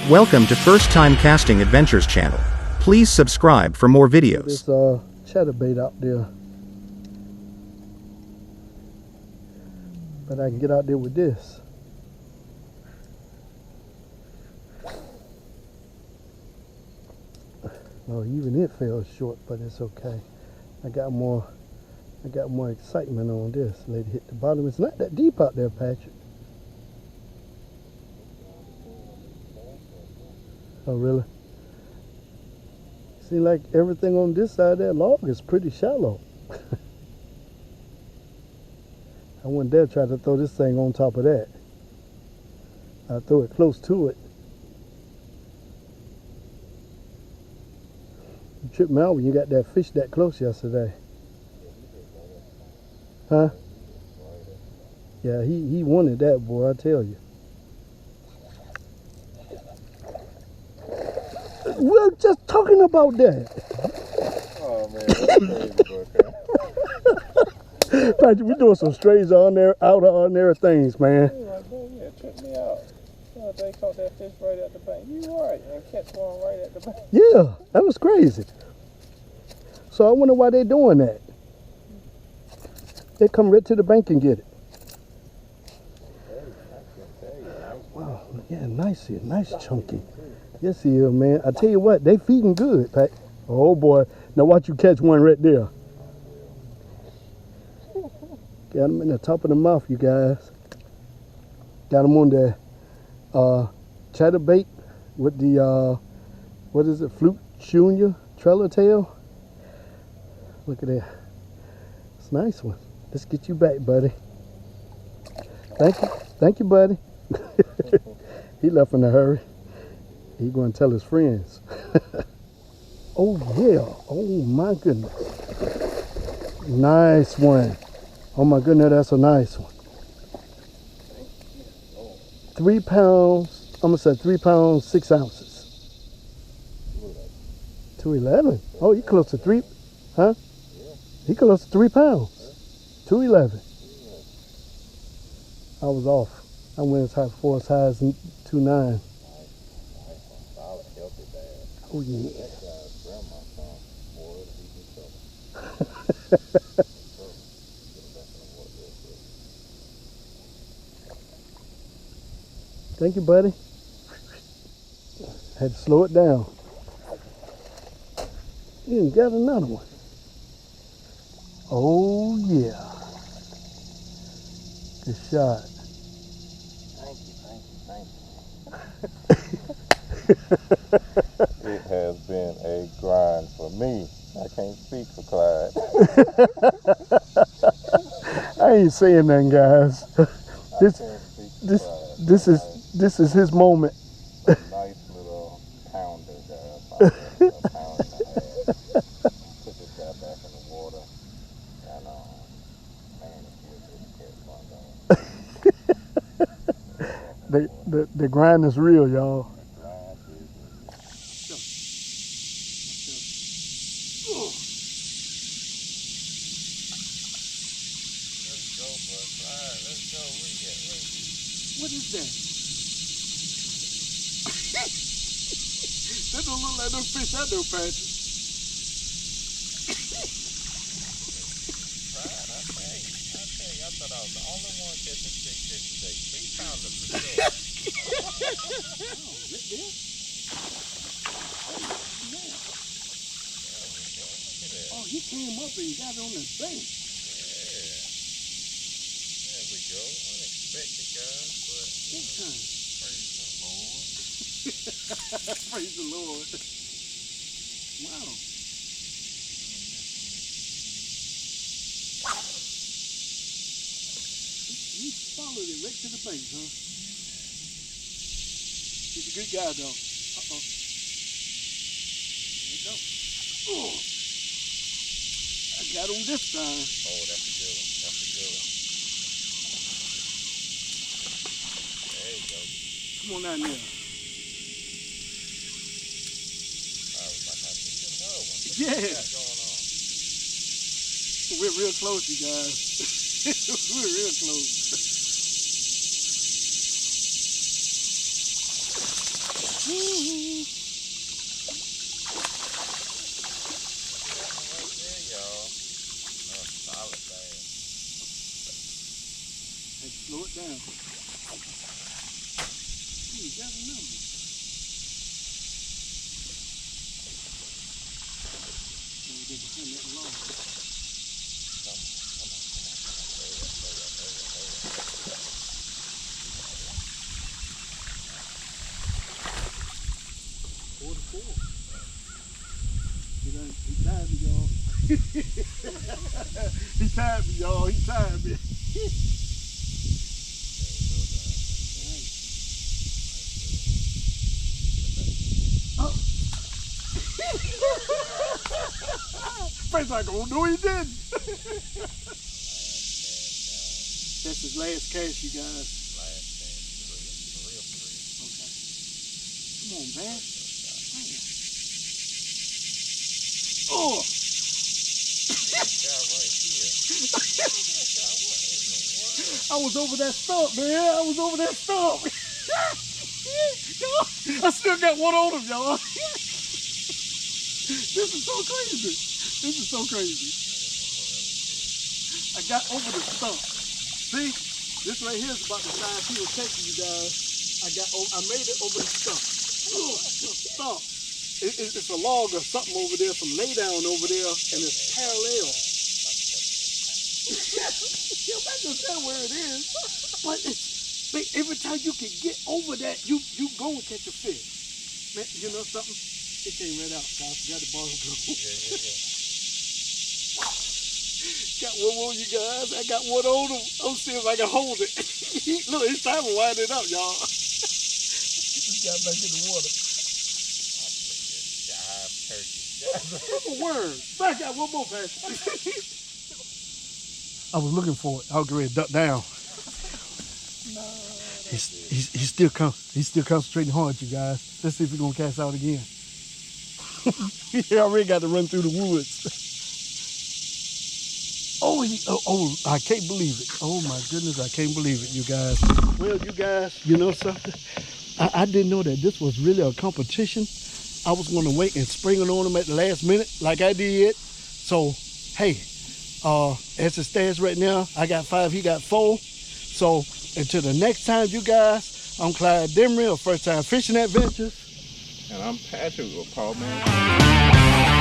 Welcome to First Time Casting Adventures channel. Please subscribe for more videos. This chatterbait out there. But I can get out there with this. No, even it fell short, but it's okay. I got more excitement on this. Let it hit the bottom. It's not that deep out there, Patrick. Oh, really? Seems like everything on this side of that log is pretty shallow. I wouldn't dare try to throw this thing on top of that. I throw it close to it. You tripped me out when you got that fish that close yesterday. Huh? Yeah, he wanted that, boy, I tell you. We're just talking about that. Oh man, that's crazy, bro. Patrick, we're doing some strays out of ordinary things, man. Yeah, tripped me out. They caught that fish right at the bank. You right, and catch one right at the bank. Yeah, that was crazy. So I wonder why they're doing that. They come right to the bank and get it. Wow, yeah, nice here, nice chunky. Yes, he is, man. I tell you what, they feeding good, Pat. Oh boy, now watch you catch one right there. Got him in the top of the mouth, you guys. Got him on the chatterbait with the what is it, fluke junior trailer tail. Look at that. It's a nice one. Let's get you back, buddy. Thank you, buddy. He left in a hurry. He going to tell his friends. Oh yeah, oh my goodness. Nice one. Oh my goodness, that's a nice one. 3 pounds, I'm gonna say 3 pounds, 6 ounces. 211. Oh, you close to 3, huh? He close to 3 pounds. 211. I was off. I went as high as 2.9. Oh yeah. Thank you, buddy. Had to slow it down. You got another one. Oh yeah. Good shot. It has been a grind for me. I can't speak for Clyde. I ain't saying nothing, guys. This is his moment. Nice little pounder, guys. A pound and a half. Put this guy back in the water. And man, it feels good to catch one, though. The grind is real, y'all. What is that? That don't look like no fish I know, Patrick. I tell you, I thought I was the only one catching big fish today. 3 pounders for sure. Oh, right there? Oh, he came up and got on the bank. Yeah. There we go. Unexpected, guys, but Big time. praise the Lord. Praise the Lord. Wow. He followed it right to the bank, huh? He's a good guy, though. Uh-oh. There you go. Oh. I got him this time. Oh, that's a good one. That's a good one. There you go. Come on down there. I was like, I need another one. Yeah. What's that going on? We're real close, you guys. We're real close. Slow it down. You got a number. Get behind that log. Come on. 44. He tired me, y'all. He tired me, y'all. He tired me. First I go, no he didn't. That's his last cast, you guys. Last cast, for real. Okay. Come on, man. Oh! I was over that stump, man. I was over that stump. I still got one on him, y'all. This is so crazy. This is so crazy. I got over the stump. See, this right here is about the size he was taking, you guys. I made it over the stump. Stump. It's a log or something over there, some lay down over there, and it's parallel. You might just tell where it is, but every time you can get over that, you go and catch a fish. Man, you know something? It came right out, so I forgot the ball go. Yeah. Got one more, you guys. I got one on him. I'm see if I can hold it. Look, it's time to wind it up, y'all. Just got back in the water. Turkey. Word. I got one more, Pastor. I was looking for it. I was ready to duck down. No. He's still concentrating hard, you guys. Let's see if he's gonna cast out again. He already got to run through the woods. Oh, I can't believe it. Oh my goodness, I can't believe it, you guys. Well, you guys, you know something? I didn't know that this was really a competition. I was going to wait and spring it on him at the last minute like I did. So, hey, as it stands right now, I got 5, he got 4. So, until the next time, you guys, I'm Clyde Demery of First Time Fishing Adventures. And I'm Patrick with Paul Man.